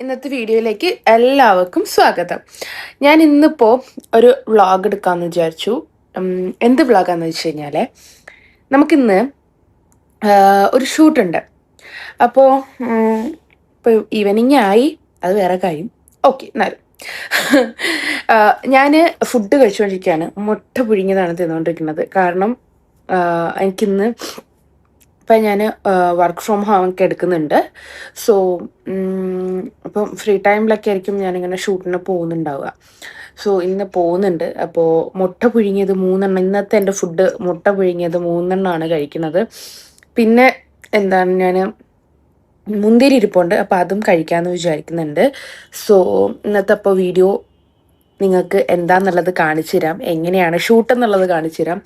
ഇന്നത്തെ വീഡിയോയിലേക്ക് എല്ലാവർക്കും സ്വാഗതം. ഞാൻ ഇന്നിപ്പോൾ ഒരു വ്ളോഗ് എടുക്കാമെന്ന് വിചാരിച്ചു. എന്ത് വ്ളോഗാന്ന് വെച്ച് കഴിഞ്ഞാൽ നമുക്കിന്ന് ഒരു ഷൂട്ടുണ്ട്. അപ്പോൾ ഇപ്പോൾ ഈവനിങ് ആയി, അത് വേറെ കാര്യം. ഓക്കെ, എന്നാലും ഞാൻ ഫുഡ് കഴിച്ചുകൊണ്ടിരിക്കുകയാണ്. മുട്ട പുഴുങ്ങിയതാണ് തിന്നുകൊണ്ടിരിക്കുന്നത്. കാരണം എനിക്കിന്ന് ഇപ്പം ഞാൻ വർക്ക് ഫ്രം ഹോം ഒക്കെ എടുക്കുന്നുണ്ട്. സോ അപ്പം ഫ്രീ ടൈമിലൊക്കെ ആയിരിക്കും ഞാനിങ്ങനെ ഷൂട്ടിന് പോകുന്നുണ്ടാവുക. സോ ഇന്ന് പോകുന്നുണ്ട്. അപ്പോൾ മുട്ട പുഴുങ്ങിയത് 3 ഇന്നത്തെ എൻ്റെ ഫുഡ് മുട്ട പുഴുങ്ങിയത് 3 കഴിക്കുന്നത്. പിന്നെ എന്താണ്, ഞാൻ മുന്തിരി ഇരിപ്പുണ്ട്, അപ്പോൾ അതും കഴിക്കാമെന്ന് വിചാരിക്കുന്നുണ്ട്. സോ ഇന്നത്തെ അപ്പോൾ വീഡിയോ നിങ്ങൾക്ക് എന്താണെന്നുള്ളത് കാണിച്ചു തരാം. എങ്ങനെയാണ് ഷൂട്ട് എന്നുള്ളത് കാണിച്ചു തരാം.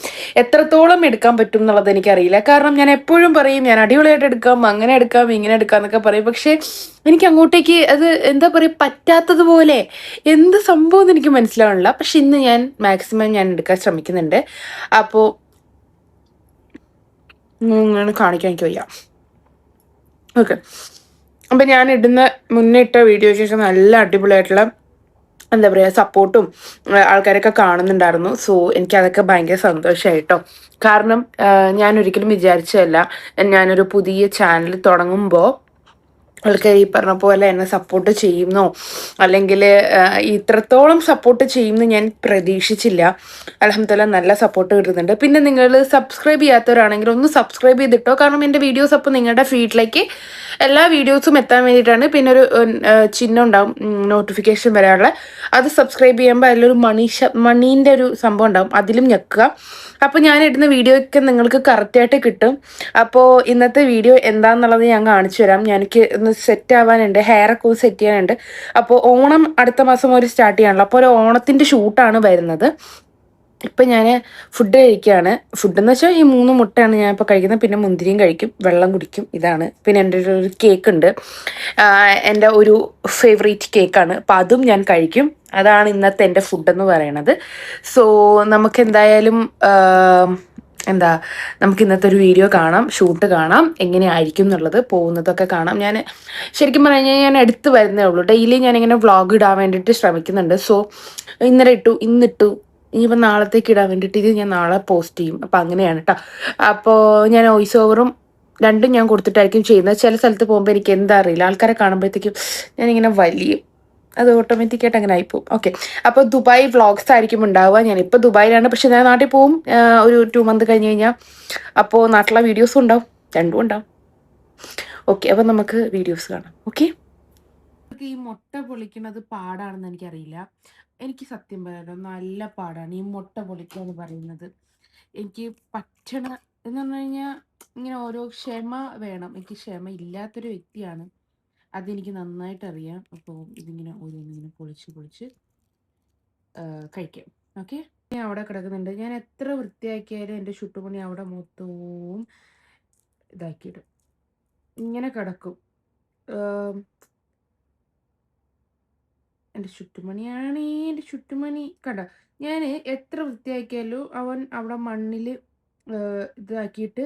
എത്രത്തോളം എടുക്കാൻ പറ്റും എന്നുള്ളത് എനിക്കറിയില്ല. കാരണം ഞാൻ എപ്പോഴും പറയും ഞാൻ അടിപൊളിയായിട്ട് എടുക്കാം, അങ്ങനെ എടുക്കാം, ഇങ്ങനെ എടുക്കാം എന്നൊക്കെ പറയും. പക്ഷേ എനിക്ക് അങ്ങോട്ടേക്ക് അത് എന്താ പറയുക, പറ്റാത്തതുപോലെ എന്ത് സംഭവം എന്ന് എനിക്ക് മനസ്സിലാവണില്ല. പക്ഷെ ഇന്ന് ഞാൻ മാക്സിമം ഞാൻ എടുക്കാൻ ശ്രമിക്കുന്നുണ്ട്. അപ്പോൾ കാണിക്കാൻ എനിക്ക് വയ്യ. ഓക്കെ, അപ്പം ഞാൻ മുന്നേ ഇട്ട വീഡിയോയ്ക്കൊക്കെ നല്ല അടിപൊളിയായിട്ടുള്ള എന്താ പറയുക സപ്പോർട്ടും ആൾക്കാരൊക്കെ കാണുന്നുണ്ടായിരുന്നു. സോ എനിക്കതൊക്കെ ഭയങ്കര സന്തോഷമായിട്ടോ. കാരണം ഞാൻ ഒരിക്കലും വിചാരിച്ചതല്ല ഞാനൊരു പുതിയ ചാനൽ തുടങ്ങുമ്പോൾ ആൾക്കാർ ഈ പറഞ്ഞ പോലെ എന്നെ സപ്പോർട്ട് ചെയ്യുന്നോ അല്ലെങ്കിൽ ഇത്രത്തോളം സപ്പോർട്ട് ചെയ്യുമെന്ന് ഞാൻ പ്രതീക്ഷിച്ചില്ല. അൽഹംദുലില്ലാ നല്ല സപ്പോർട്ട് കിട്ടുന്നുണ്ട്. പിന്നെ നിങ്ങൾ സബ്സ്ക്രൈബ് ചെയ്യാത്തവരാണെങ്കിൽ ഒന്ന് സബ്സ്ക്രൈബ് ചെയ്തിട്ടോ. കാരണം എൻ്റെ വീഡിയോസ് അപ്പോൾ നിങ്ങളുടെ ഫീഡിലേക്ക് എല്ലാ വീഡിയോസും എത്താൻ വേണ്ടിയിട്ടാണ്. പിന്നെ ഒരു ചിഹ്നം ഉണ്ടാവും നോട്ടിഫിക്കേഷൻ വരാനുള്ള, അത് സബ്സ്ക്രൈബ് ചെയ്യുമ്പോൾ അതിലൊരു മണീൻ്റെ ഒരു സംഭവം ഉണ്ടാവും, അതിലും ഞെക്കുക. അപ്പോൾ ഞാൻ ഇടുന്ന വീഡിയോ ഒക്കെ നിങ്ങൾക്ക് കറക്റ്റായിട്ട് കിട്ടും. അപ്പോൾ ഇന്നത്തെ വീഡിയോ എന്താണെന്നുള്ളത് ഞാൻ കാണിച്ചു തരാം. എനിക്ക് ഒന്ന് സെറ്റ് ആവാനുണ്ട്, ഹെയറൊക്കെ ഒന്ന് സെറ്റ് ചെയ്യാനുണ്ട്. അപ്പോൾ ഓണം അടുത്ത മാസം ഒരു സ്റ്റാർട്ട് ചെയ്യാണല്ലോ. അപ്പോൾ ഒരു ഓണത്തിൻ്റെ ഷൂട്ടാണ് വരുന്നത്. ഇപ്പം ഞാൻ ഫുഡ് കഴിക്കുകയാണ്. ഫുഡ് എന്ന് വെച്ചാൽ ഈ 3 മുട്ടയാണ് ഞാൻ ഇപ്പോൾ കഴിക്കുന്നത്. പിന്നെ മുന്തിരിയും കഴിക്കും, വെള്ളം കുടിക്കും, ഇതാണ്. പിന്നെ എൻ്റെ ഒരു കേക്ക് ഉണ്ട്, എൻ്റെ ഒരു ഫേവറേറ്റ് കേക്കാണ്. അപ്പോൾ അതും ഞാൻ കഴിക്കും. അതാണ് ഇന്നത്തെ എൻ്റെ ഫുഡെന്ന് പറയണത്. സോ നമുക്ക് എന്തായാലും നമുക്ക് ഇന്നത്തെ ഒരു വീഡിയോ കാണാം, ഷൂട്ട് കാണാം, എങ്ങനെയായിരിക്കും എന്നുള്ളത്, പോകുന്നതൊക്കെ കാണാം. ഞാൻ ശരിക്കും പറഞ്ഞു കഴിഞ്ഞാൽ ഞാൻ എടുത്ത് വരുന്നേ ഉള്ളൂ. ഡെയിലി ഞാനിങ്ങനെ വ്ളോഗ് ഇടാൻ വേണ്ടിയിട്ട് ശ്രമിക്കുന്നുണ്ട്. സോ ഇന്നലെ ഇട്ടു, ഇന്നിട്ടു, ഇനിയിപ്പോൾ നാളത്തേക്ക് ഇടാൻ വേണ്ടിയിട്ട് ഇത് ഞാൻ നാളെ പോസ്റ്റ് ചെയ്യും. അപ്പോൾ അങ്ങനെയാണ് കേട്ടോ. അപ്പോൾ ഞാൻ വോയിസ് ഓവറും രണ്ടും ഞാൻ കൊടുത്തിട്ടായിരിക്കും ചെയ്യുന്നത്. ചില സ്ഥലത്ത് പോകുമ്പോൾ എനിക്ക് എന്താ അറിയില്ല, ആൾക്കാരെ കാണുമ്പോഴത്തേക്കും ഞാനിങ്ങനെ വലിയും, അത് ഓട്ടോമാറ്റിക്കായിട്ട് അങ്ങനെ ആയിപ്പോവും. ഓക്കെ, അപ്പോൾ ദുബായ് വ്ളോഗ്സ് ആയിരിക്കും ഉണ്ടാവുക. ഞാനിപ്പോൾ ദുബായിലാണ്, പക്ഷെ ഞാൻ നാട്ടിൽ പോവും ഒരു 2 മന്ത് കഴിഞ്ഞ് കഴിഞ്ഞാൽ. അപ്പോൾ നാട്ടിലെ വീഡിയോസും ഉണ്ടാവും, രണ്ടും ഉണ്ടാവും. ഓക്കെ, അപ്പോൾ നമുക്ക് വീഡിയോസ് കാണാം. ഓക്കെ, ഈ മുട്ട പൊളിക്കുന്നത് പാടാണെന്ന് എനിക്കറിയില്ല. എനിക്ക് സത്യം പറയാലോ നല്ല പാടാണ് ഈ മുട്ട പൊളിക്കുക എന്ന് പറയുന്നത്. എനിക്ക് പറ്റണ എന്ന് പറഞ്ഞു കഴിഞ്ഞാൽ ഇങ്ങനെ ഓരോ ക്ഷമ വേണം. എനിക്ക് ക്ഷമ ഇല്ലാത്തൊരു വ്യക്തിയാണ്, അതെനിക്ക് നന്നായിട്ട് അറിയാം. അപ്പോൾ ഇതിങ്ങനെ ഓരോന്നിങ്ങനെ പൊളിച്ച് കഴിക്കാം. ഓക്കെ, ഞാൻ അവിടെ കിടക്കുന്നുണ്ട്. ഞാൻ എത്ര വൃത്തിയാക്കിയാലും എൻ്റെ ചുട്ടുപണി അവിടെ മൊത്തവും ഇതാക്കിയിടും, ഇങ്ങനെ കിടക്കും. എൻ്റെ ചുറ്റുമണിയാണ് എൻ്റെ ചുറ്റുമണി കണ്ട. ഞാൻ എത്ര വൃത്തിയാക്കിയാലും അവൻ അവിടെ മണ്ണിൽ ഇതാക്കിയിട്ട്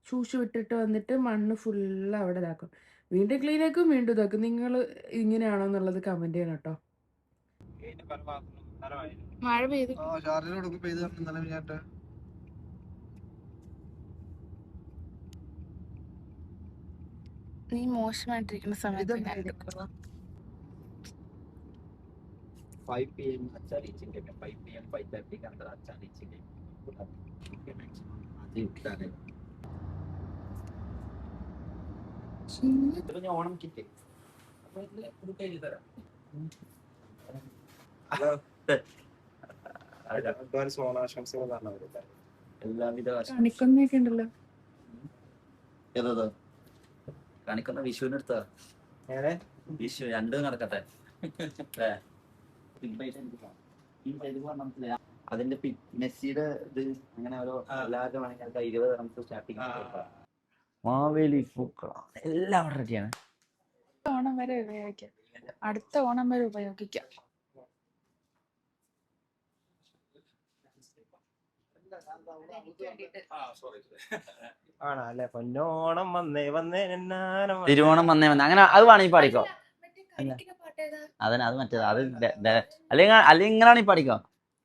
ശൂശു വിട്ടിട്ട് വന്നിട്ട് മണ്ണ് ഫുള്ള് അവിടെ ഇതാക്കും, വീണ്ടും ക്ലീൻ ആക്കും, വീണ്ടും ഇതാക്കും. നിങ്ങൾ ഇങ്ങനെയാണോ എന്നുള്ളത് കമൻറ്റ് ചെയ്യണം കേട്ടോ. മഴ പെയ്തു, നീ മോശമായിട്ടിരിക്കുന്ന സമയത്ത് 5 PM अच्छा रीचिंग है 5 PM 5:30 के अंदर अच्छा रीचिंग है मैक्सिमम ഓണം കിറ്റ് അപ്പോൾ ഇത് കയ്യിൽ തരാം. അഡ്വാൻസ് ഓണാശംസകൾ പറഞ്ഞവരുണ്ട്. എല്ലാവിധ കണിക്കൊന്നൊക്കെ ഉണ്ടല്ലോ. ഏതാ കണിക്കൊന്ന വിഷുവിനെടുത്താ വിഷു രണ്ടും നടക്കട്ടെ. അതിന്റെ മെസ്സിയുടെ ഇത് അങ്ങനെ ഓരോ എല്ലാവരും വേണമെങ്കിൽ 20 നമുക്ക് സ്റ്റാർട്ടിങ് മാവേലി പൂക്കള എല്ലാം റെഡിയാണ്. ഓണം വരെ ഉപയോഗിക്കാം, അടുത്ത ഓണം വരെ ഉപയോഗിക്കാം. ആണല്ലേ, പൊന്നോണം വന്നേ വന്നേ തിരുവോണം വന്നേ വന്നേ അങ്ങനെ അത് വേണമെങ്കിൽ പാടിക്കോ. അതന്നെ അത് മറ്റേത് അത് അല്ലെങ്കിൽ ഇങ്ങനാണ് ഈ പഠിക്കാം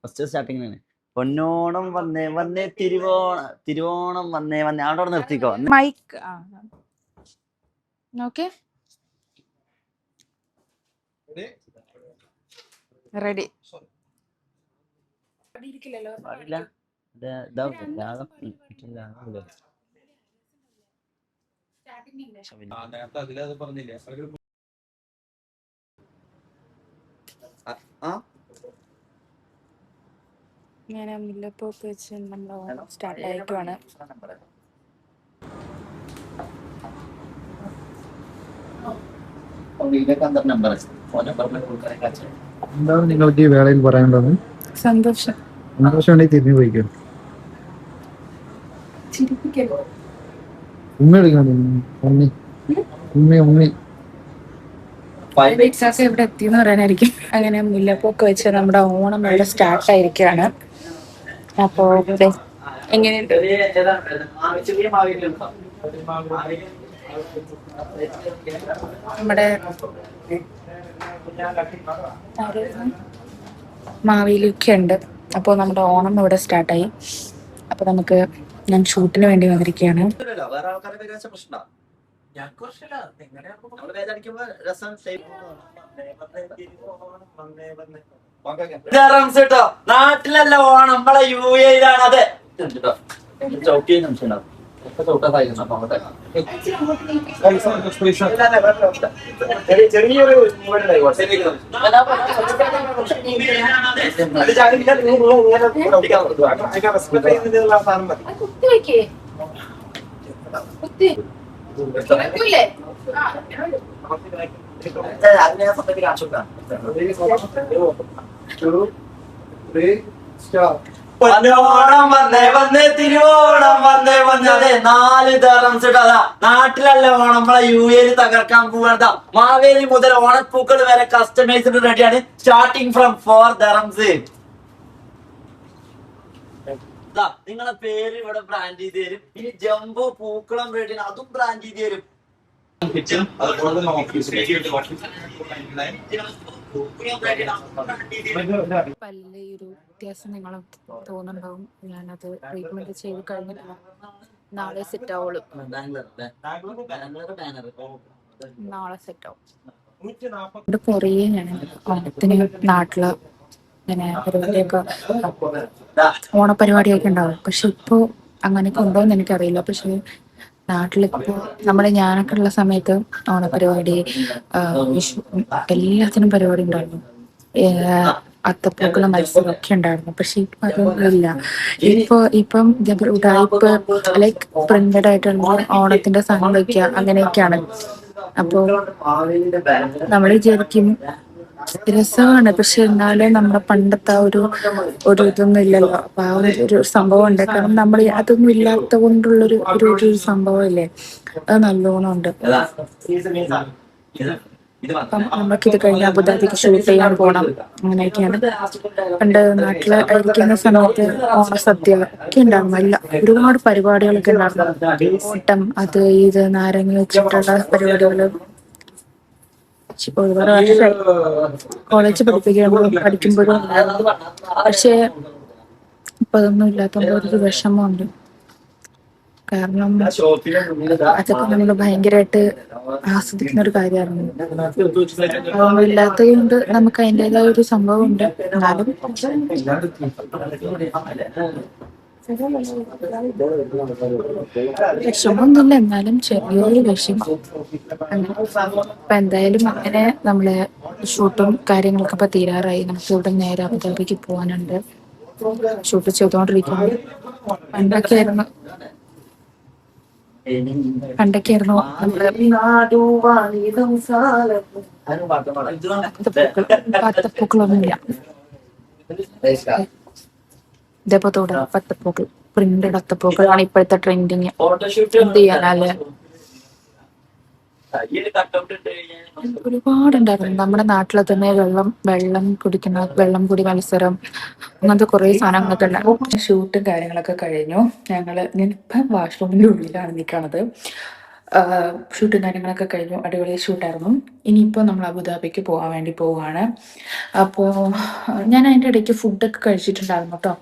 ഫസ്റ്റ് സ്റ്റാർട്ടിങ്ങിലാണ് പൊന്നോണം വന്നേ വന്നേ തിരുവോണം വന്നേ വന്നേ അവിടെ നിർത്തിക്കോ മൈക്ക് ഓക്കെ റെഡി പാടില്ല ഞാൻ മുല്ലപ്പൂക്ക് വെച്ച് നമ്മൾ സ്റ്റാർട്ട് ആയിക്കുവാണ്. എന്താണ് നിങ്ങൾക്ക് ഈ വേളയിൽ പറയാനുള്ളത്? സന്തോഷം. സന്തോഷമുണ്ടെങ്കിൽ തിരിഞ്ഞു പോയിക്കോ. ഉമ്മ എടുക്കണം. ഉമ്മി ഉമ്മി ഉമ്മി ഇവിടെ എത്തിയെന്ന് പറയാനായിരിക്കും. അങ്ങനെ മുല്ലപ്പൂക്ക് വെച്ച് നമ്മുടെ ഓണം ഇവിടെ സ്റ്റാർട്ട് ആയിരിക്കുകയാണ്. അപ്പോ എങ്ങനെയുണ്ട്? നമ്മുടെ മാവേലിയൊക്കെ ഉണ്ട്. അപ്പോൾ നമ്മുടെ ഓണം ഇവിടെ സ്റ്റാർട്ടായി. അപ്പോൾ നമുക്ക് ഞാൻ ഷൂട്ടിന് വേണ്ടി വന്നിരിക്കുകയാണ്. നാട്ടിലല്ല ഓണം നമ്മളെ UAE-യിലാണ്. അതെ ചെറിയൊരു പൊന്നോണം വന്നേ വന്നേ തിരുവോണം വന്നേ വന്നേ. അതെ 4 ദറംസ് ഇടാ. നാട്ടിലല്ല ഓണം നമ്മളെ UAE-യിൽ തകർക്കാൻ പോവാണ്. മാവേലി മുതൽ ഓണപ്പൂക്കൾ വരെ കസ്റ്റമൈസ്ഡ് റെഡിയാണ്. Starting from 4 dirhams. നിങ്ങളെ പേര് ഇവിടെ ബ്രാൻഡ് ചെയ്ത് തരും. ഇനി ജംബോ പൂക്കളം റെഡിയാണ്, അതും ബ്രാൻഡ് ചെയ്ത് തരും. പല്ലിലെ ഈ ഒരു വ്യത്യാസം നിങ്ങൾ തോന്നുന്നുണ്ടാവും. ഞാനത് ട്രീറ്റ്മെന്റ് ചെയ്ത് കഴിഞ്ഞിട്ടില്ല. നാളെ സെറ്റ് ആവുള്ളൂ. നാളെ സെറ്റ് ആവും. കുറേ ഞാൻ ഓണത്തിന് നാട്ടില് ഇങ്ങനെ പരിപാടിയൊക്കെ ഓണപരിപാടിയൊക്കെ ഉണ്ടാവും. പക്ഷെ ഇപ്പോ അങ്ങനെയൊക്കെ ഉണ്ടോന്ന് എനിക്കറിയില്ല. പക്ഷെ നാട്ടിലിപ്പോ ഞാനൊക്കെ ഉള്ള സമയത്ത് ഓണപരിപാടി, വിഷു, എല്ലാത്തിനും പരിപാടി ഉണ്ടായിരുന്നു. അത്തപ്പൂക്കള മത്സരമൊക്കെ ഉണ്ടായിരുന്നു. പക്ഷെ ഇപ്പൊ അതൊന്നും ഇല്ല. ഇപ്പം ഉടായിപ്പ് ലൈക്ക് പ്രിന്റഡ് ആയിട്ടുള്ള ഓണത്തിന്റെ സാധനം വയ്ക്കുക അങ്ങനെയൊക്കെയാണ്. അപ്പോ നമ്മൾ വിചാരിക്കും രസമാണ്, പക്ഷെ എന്നാലും നമ്മുടെ പണ്ടത്തെ ഒരു ഇതൊന്നും ഇല്ലല്ലോ. അപ്പൊ ആ ഒരു സംഭവം ഉണ്ട്. കാരണം നമ്മൾ അതൊന്നും ഇല്ലാത്ത കൊണ്ടുള്ളൊരു ഒരു സംഭവം ഇല്ലേ, അത് നല്ലോണം ഉണ്ട്. അപ്പം നമുക്കിത് കഴിഞ്ഞ് അബുദാബിക്ക് ഷൂട്ട് ചെയ്യാൻ പോകണം. അങ്ങനെയൊക്കെയാണ്. പണ്ട് നാട്ടില് ഇരിക്കുന്ന സമയത്ത് ഓണസദ്യ ഒക്കെ ഉണ്ടായിരുന്നു. ഒരുപാട് പരിപാടികളൊക്കെ ഉണ്ടായിരുന്നു. ഓട്ടം, അത് ഇത്, നാരങ്ങ വെച്ചിട്ടുള്ള പരിപാടികള്. ഒരുപാട് വർഷമായി കോളേജ് പഠിക്കുമ്പോഴും ഉണ്ടായിരുന്നു. പക്ഷെ ഇപ്പൊ അതൊന്നും ഇല്ലാത്തതുകൊണ്ട് ഒരു വിഷമമുണ്ട്. കാരണം അതൊക്കെ നമ്മൾ ഭയങ്കരമായിട്ട് ആസ്വദിക്കുന്ന ഒരു കാര്യമാണ്. അതൊന്നും ഇല്ലാത്തത് കൊണ്ട് നമുക്ക് അതിൻ്റെതായ ഒരു സംഭവം ഉണ്ട്. എന്നാലും വിഷമമൊന്നുമില്ല, എന്നാലും ചെറിയൊരു വിഷമം. അപ്പൊ എന്തായാലും അങ്ങനെ നമ്മളെ ഷൂട്ടും കാര്യങ്ങളൊക്കെ ഇപ്പൊ തീരാറായി. നമുക്ക് ഇവിടെ നേരെ അബുദാബിക്ക് പോകാനുണ്ട്. ഷൂട്ട് ചെയ്തോണ്ടിരിക്കുന്നു. പണ്ടൊക്കെയായിരുന്നു നമ്മള് പത്തപ്പൂക്കളൊന്നുമില്ല. ഇതേപോലത്തെ പത്തപ്പൂക്കൾ, പ്രിന്റഡ് അത്തപ്പൂക്കളാണ് ഇപ്പോഴത്തെ ട്രെൻഡിങ്. എന്ത് ചെയ്യാനല്ലേ, ഒരുപാടുണ്ടായിരുന്നു. നമ്മുടെ നാട്ടിലെ തന്നെ വെള്ളം കുടി മത്സരം, അങ്ങനത്തെ കുറെ സാധനങ്ങളൊക്കെ ഉണ്ടായിരുന്നു. ഷൂട്ടും കാര്യങ്ങളൊക്കെ കഴിഞ്ഞു. ഞാനിപ്പം വാഷ്റൂമിന്റെ ഉള്ളിലാണ് നിൽക്കണത്. ഷൂട്ടും കാര്യങ്ങളൊക്കെ കഴിഞ്ഞു. അടിപൊളി ഷൂട്ടായിരുന്നു. ഇനിയിപ്പോൾ നമ്മൾ അബുദാബിക്ക് പോകാൻ വേണ്ടി പോവുകയാണ്. അപ്പോൾ ഞാൻ അതിൻ്റെ ഇടയ്ക്ക് ഫുഡൊക്കെ കഴിച്ചിട്ടുണ്ടായിരുന്നു കേട്ടോ.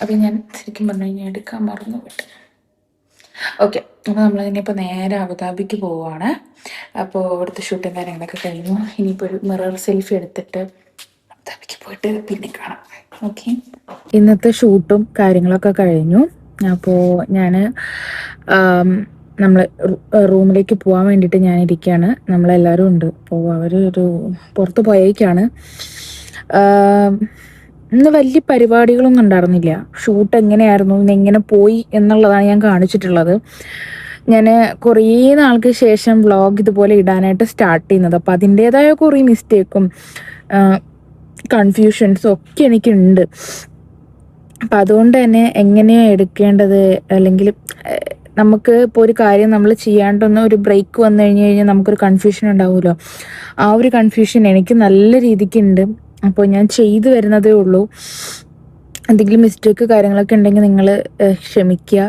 അത് ഞാൻ ശരിക്കും പറഞ്ഞു കഴിഞ്ഞാൽ എടുക്കാൻ മറന്നു പോയിട്ട്. ഓക്കെ, അപ്പോൾ നമ്മളിനിപ്പോൾ നേരെ അബുദാബിക്ക് പോവുകയാണ്. അപ്പോൾ ഇവിടുത്തെ ഷൂട്ടും കാര്യങ്ങളൊക്കെ കഴിഞ്ഞു. ഇനിയിപ്പോൾ ഒരു മിറർ സെൽഫി എടുത്തിട്ട് അബുദാബിക്ക് പോയിട്ട് പിന്നെ കാണാം. ഓക്കെ, ഇന്നത്തെ ഷൂട്ടും കാര്യങ്ങളൊക്കെ കഴിഞ്ഞു. അപ്പോൾ ഞാൻ നമ്മൾ റൂമിലേക്ക് പോകാൻ വേണ്ടിയിട്ട് ഞാൻ ഇരിക്കുകയാണ്. നമ്മളെല്ലാവരും ഉണ്ട്. അപ്പോൾ അവർ ഒരു പുറത്ത് പോയേക്കാണ്. ഇന്ന് വലിയ പരിപാടികളൊന്നും ഉണ്ടായിരുന്നില്ല. ഷൂട്ട് എങ്ങനെയായിരുന്നു, ഇന്ന് എങ്ങനെ പോയി എന്നുള്ളതാണ് ഞാൻ കാണിച്ചിട്ടുള്ളത്. ഞാൻ കുറേ നാൾക്ക് ശേഷം വ്ളോഗ് ഇതുപോലെ ഇടാനായിട്ട് സ്റ്റാർട്ട് ചെയ്യുന്നത്. അപ്പോൾ അതിൻ്റേതായ കുറേ മിസ്റ്റേക്കും കൺഫ്യൂഷൻസും ഒക്കെ എനിക്കുണ്ട്. അപ്പം അതുകൊണ്ട് തന്നെ എങ്ങനെയാണ് എടുക്കേണ്ടത്, അല്ലെങ്കിൽ നമുക്ക് ഇപ്പോൾ ഒരു കാര്യം നമ്മൾ ചെയ്യാണ്ടൊന്ന് ഒരു ബ്രേക്ക് വന്നു കഴിഞ്ഞാൽ നമുക്കൊരു കൺഫ്യൂഷൻ ഉണ്ടാവുമല്ലോ. ആ ഒരു കൺഫ്യൂഷൻ എനിക്ക് നല്ല രീതിക്ക് ഉണ്ട്. അപ്പോൾ ഞാൻ ചെയ്തു വരുന്നതേ ഉള്ളൂ. എന്തെങ്കിലും മിസ്റ്റേക്ക് കാര്യങ്ങളൊക്കെ ഉണ്ടെങ്കിൽ നിങ്ങൾ ക്ഷമിക്കുക.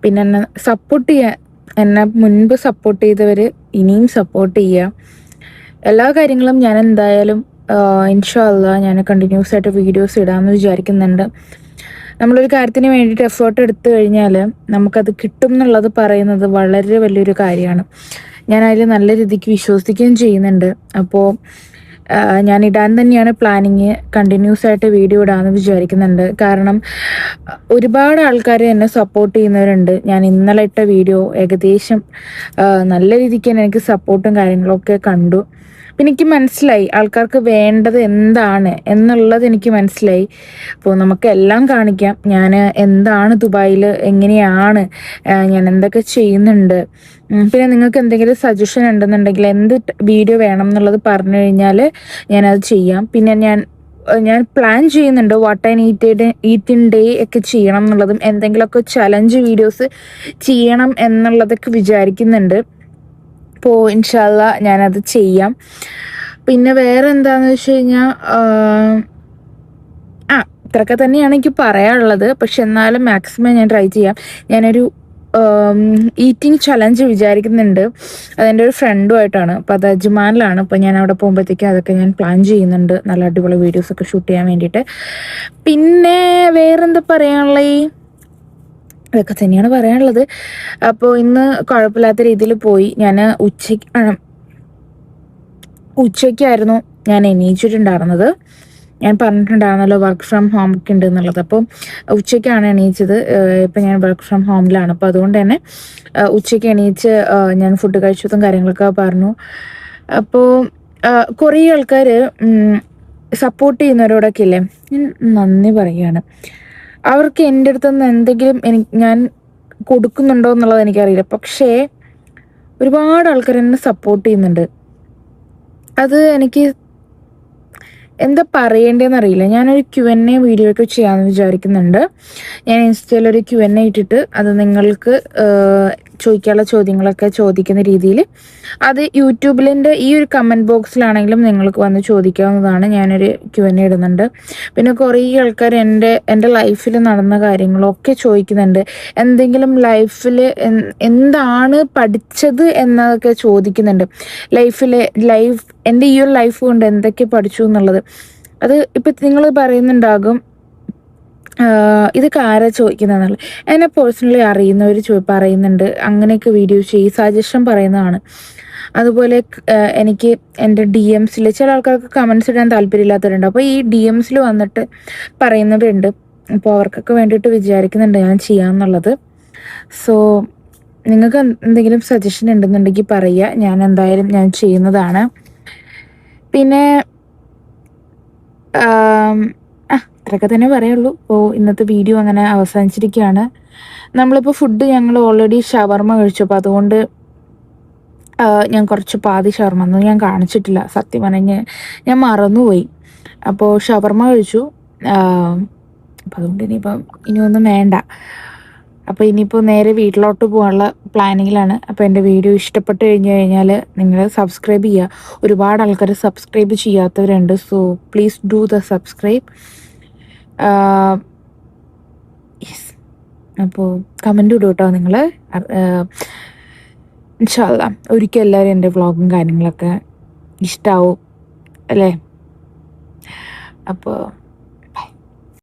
പിന്നെ എന്നെ സപ്പോർട്ട് ചെയ്യുക. എന്നെ മുൻപ് സപ്പോർട്ട് ചെയ്തവർ ഇനിയും സപ്പോർട്ട് ചെയ്യുക. എല്ലാ കാര്യങ്ങളും ഞാൻ എന്തായാലും ഇൻഷാ അല്ലാഹ് ഞാൻ കണ്ടിന്യൂസ് ആയിട്ട് വീഡിയോസ് ഇടാമെന്ന് വിചാരിക്കുന്നുണ്ട്. നമ്മളൊരു കാര്യത്തിന് വേണ്ടിയിട്ട് എഫേർട്ട് എടുത്തു കഴിഞ്ഞാൽ നമുക്കത് കിട്ടും എന്നുള്ളത് പറയുന്നത് വളരെ വലിയൊരു കാര്യമാണ്. ഞാൻ അതിൽ നല്ല രീതിക്ക് വിശ്വസിക്കുകയും ചെയ്യുന്നുണ്ട്. അപ്പോൾ ഞാൻ ഇടാൻ തന്നെയാണ് പ്ലാനിങ്. കണ്ടിന്യൂസ് ആയിട്ട് വീഡിയോ ഇടാമെന്ന് വിചാരിക്കുന്നുണ്ട്. കാരണം ഒരുപാട് ആൾക്കാർ എന്നെ സപ്പോർട്ട് ചെയ്യുന്നവരുണ്ട്. ഞാൻ ഇന്നലെ ഇട്ട വീഡിയോ ഏകദേശം നല്ല രീതിക്ക് തന്നെ എനിക്ക് സപ്പോർട്ടും കാര്യങ്ങളൊക്കെ കണ്ടു. പിന്നെ എനിക്ക് മനസ്സിലായി ആൾക്കാർക്ക് വേണ്ടത് എന്താണ് എന്നുള്ളത് എനിക്ക് മനസ്സിലായി. അപ്പോൾ നമുക്കെല്ലാം കാണിക്കാം. ഞാൻ എന്താണ് ദുബായിൽ, എങ്ങനെയാണ്, ഞാൻ എന്തൊക്കെ ചെയ്യുന്നുണ്ട്. പിന്നെ നിങ്ങൾക്ക് എന്തെങ്കിലും സജഷൻ ഉണ്ടെന്നുണ്ടെങ്കിൽ എന്ത് വീഡിയോ വേണം എന്നുള്ളത് പറഞ്ഞു കഴിഞ്ഞാൽ ഞാനത് ചെയ്യാം. പിന്നെ ഞാൻ പ്ലാൻ ചെയ്യുന്നുണ്ട് വാട്ട് ആൻഡ് ഈറ്റിൻ ഡേ ഒക്കെ ചെയ്യണം എന്നുള്ളതും എന്തെങ്കിലുമൊക്കെ ചലഞ്ച് വീഡിയോസ് ചെയ്യണം എന്നുള്ളതൊക്കെ വിചാരിക്കുന്നുണ്ട്. അപ്പോൾ ഇൻഷാ അല്ലാഹ് ഞാനത് ചെയ്യാം. പിന്നെ വേറെ എന്താണെന്ന് വെച്ച് കഴിഞ്ഞാൽ ഇത്രയൊക്കെ തന്നെയാണ് എനിക്ക് പറയാനുള്ളത്. പക്ഷെ എന്നാലും മാക്സിമം ഞാൻ ട്രൈ ചെയ്യാം. ഞാനൊരു ഈറ്റിംഗ് ചലഞ്ച് വിചാരിക്കുന്നുണ്ട്. അതെൻ്റെ ഒരു ഫ്രണ്ടുമായിട്ടാണ്. അപ്പോൾ അത് അജ്മാനിലാണ്. അപ്പോൾ ഞാൻ അവിടെ പോകുമ്പോഴത്തേക്കും അതൊക്കെ ഞാൻ പ്ലാൻ ചെയ്യുന്നുണ്ട്. നല്ല അടിപൊളി വീഡിയോസൊക്കെ ഷൂട്ട് ചെയ്യാൻ വേണ്ടിയിട്ട്. പിന്നെ വേറെന്താ പറയാനുള്ളത്, അതൊക്കെ തന്നെയാണ് പറയാനുള്ളത്. അപ്പോൾ ഇന്ന് കുഴപ്പമില്ലാത്ത രീതിയിൽ പോയി. ഞാൻ ഉച്ചയ്ക്കായിരുന്നു ഞാൻ എണീച്ചിട്ടുണ്ടായിരുന്നത്. ഞാൻ പറഞ്ഞിട്ടുണ്ടായിരുന്നല്ലോ വർക്ക് ഫ്രം ഹോം ഒക്കെ ഉണ്ട് എന്നുള്ളത്. അപ്പോൾ ഉച്ചയ്ക്കാണ് എണീച്ചത്. ഇപ്പം ഞാൻ വർക്ക് ഫ്രം ഹോമിലാണ്. അപ്പോൾ അതുകൊണ്ട് തന്നെ ഉച്ചയ്ക്ക് എണീച്ച് ഞാൻ ഫുഡ് കഴിച്ചതും കാര്യങ്ങളൊക്കെ പറഞ്ഞു. അപ്പോൾ കുറേ ആൾക്കാർ സപ്പോർട്ട് ചെയ്യുന്നവരോടൊക്കെ ഇല്ലേ, ഞാൻ നന്ദി പറയുകയാണ്. അവർക്ക് എൻ്റെ അടുത്തുനിന്ന് എന്തെങ്കിലും ഞാൻ കൊടുക്കുന്നുണ്ടോ എന്നുള്ളത് എനിക്കറിയില്ല. പക്ഷേ ഒരുപാട് ആൾക്കാർ എന്നെ സപ്പോർട്ട് ചെയ്യുന്നുണ്ട്. അത് എനിക്ക് എന്താ പറയേണ്ടതെന്ന് അറിയില്ല. ഞാനൊരു Q&A വീഡിയോ ഒക്കെ ചെയ്യാമെന്ന് വിചാരിക്കുന്നുണ്ട്. ഞാൻ ഇൻസ്റ്റയിലൊരു Q&A ഇട്ടിട്ട് അത് നിങ്ങൾക്ക് ചോദിക്കാനുള്ള ചോദ്യങ്ങളൊക്കെ ചോദിക്കുന്ന രീതിയിൽ അത് യൂട്യൂബിലിൻ്റെ ഈ ഒരു കമൻറ്റ് ബോക്സിലാണെങ്കിലും നിങ്ങൾക്ക് വന്ന് ചോദിക്കാവുന്നതാണ്. ഞാനൊരു Q&A ഇടുന്നുണ്ട്. പിന്നെ കുറേ ആൾക്കാർ എൻ്റെ ലൈഫിൽ നടന്ന കാര്യങ്ങളൊക്കെ ചോദിക്കുന്നുണ്ട്. എന്തെങ്കിലും ലൈഫിൽ എന്താണ് പഠിച്ചത് എന്നതൊക്കെ ചോദിക്കുന്നുണ്ട്. എൻ്റെ ഈ ഒരു ലൈഫ് കൊണ്ട് എന്തൊക്കെ പഠിച്ചു എന്നുള്ളത്. അത് ഇപ്പം നിങ്ങൾ പറയുന്നുണ്ടാകും ഇതൊക്കെ ആരാ ചോദിക്കുന്നതെന്നുള്ളത്. എന്നെ പേഴ്സണലി അറിയുന്നവർ പറയുന്നുണ്ട് അങ്ങനെയൊക്കെ വീഡിയോ ചെയ്യും, സജഷൻ പറയുന്നതാണ്. അതുപോലെ എനിക്ക് എൻ്റെ DMസിൽ ചില ആൾക്കാർക്ക് കമൻസ് ഇടാൻ താല്പര്യമില്ലാത്തവരുണ്ട്. അപ്പോൾ ഈ DMസിൽ വന്നിട്ട് പറയുന്നവരുണ്ട്. അപ്പോൾ അവർക്കൊക്കെ വേണ്ടിയിട്ട് വിചാരിക്കുന്നുണ്ട് ഞാൻ ചെയ്യാമെന്നുള്ളത്. സോ നിങ്ങൾക്ക് എന്തെങ്കിലും സജഷൻ ഉണ്ടെന്നുണ്ടെങ്കിൽ പറയുക. ഞാൻ എന്തായാലും ഞാൻ ചെയ്യുന്നതാണ്. പിന്നെ അത്രയൊക്കെ തന്നെ പറയുള്ളൂ. അപ്പോൾ ഇന്നത്തെ വീഡിയോ അങ്ങനെ അവസാനിച്ചിരിക്കുകയാണ്. നമ്മളിപ്പോൾ ഫുഡ് ഞങ്ങൾ ഓൾറെഡി ഷവർമ കഴിച്ചു. അപ്പോൾ അതുകൊണ്ട് ഞാൻ കുറച്ച് പാതി ഷവർമ ഒന്നും ഞാൻ കാണിച്ചിട്ടില്ല. സത്യം പറഞ്ഞ് ഞാൻ മറന്നുപോയി. അപ്പോൾ ഷവർമ കഴിച്ചു. അപ്പോൾ അതുകൊണ്ട് ഇനിയൊന്നും വേണ്ട. അപ്പോൾ ഇനിയിപ്പോൾ നേരെ വീട്ടിലോട്ട് പോകാനുള്ള പ്ലാനിങ്ങിലാണ്. അപ്പോൾ എൻ്റെ വീഡിയോ ഇഷ്ടപ്പെട്ട് കഴിഞ്ഞാൽ നിങ്ങൾ സബ്സ്ക്രൈബ് ചെയ്യുക. ഒരുപാട് ആൾക്കാർ സബ്സ്ക്രൈബ് ചെയ്യാത്തവരുണ്ട്. So please do the subscribe. Yes, അപ്പോൾ കമൻ്റ് ഇടും കേട്ടോ നിങ്ങൾ. ഇൻഷാ അല്ലാ ഒരിക്കൽ എല്ലാവരും എൻ്റെ വ്ളോഗും കാര്യങ്ങളൊക്കെ ഇഷ്ടാവും അല്ലേ? അപ്പോൾ